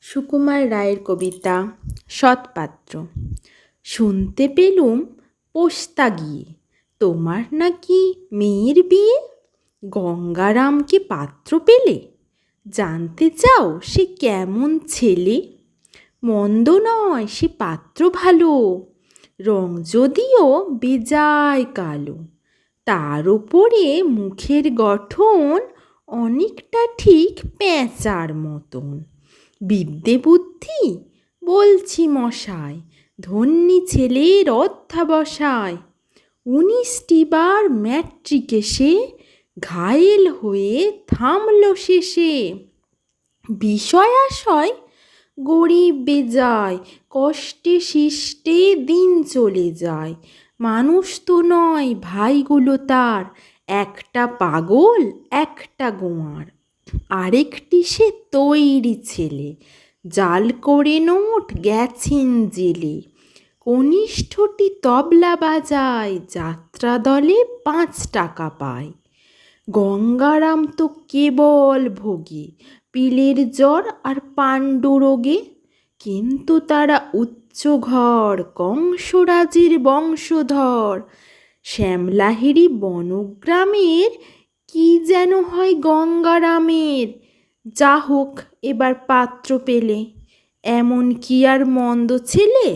সুকুমার রায়ের কবিতা সৎপাত্র। শুনতে পেলুম পোস্তা গিয়ে তোমার নাকি মেয়ের বিয়ে। গঙ্গারামকে পাত্র পেলে? জানতে চাও সে কেমন ছেলে? মন্দ নয় সে পাত্র ভালো, রং যদিও বেজায় কালো। তার ওপরে মুখের গঠন অনেকটা ঠিক পেঁচার মতন। বিদ্যে বুদ্ধি বলছি মশাই, ধন্যী ছেলের অধ্যাবসায়। 19টি বার ম্যাট্রিকে সে ঘায়েল হয়ে থামল শেষে। বিষয় আশয় গরিব বেজায়, কষ্টে শিষ্টে দিন চলে যায়। মানুষ তো নয় ভাইগুলো তার, একটা পাগল একটা গোয়ার। আরেকটি সে তৈরি ছেলে, জাল করে নোট গেছেন জেলে। কনিষ্ঠটি তবলা বাজায়, যাত্রা দলে 5 টাকা পায়। গঙ্গারাম তো কেবল ভোগে পিলের জ্বর আর পাণ্ডুরোগে। কিন্তু তারা উচ্চ ঘর, কংসরাজের বংশধর। শ্যামলাহিড়ি বনগ্রামের কি যেন হয় গঙ্গারামের। যা হোক এবার পাত্র পেলে, এমন কি আর মন্দ ছেলে?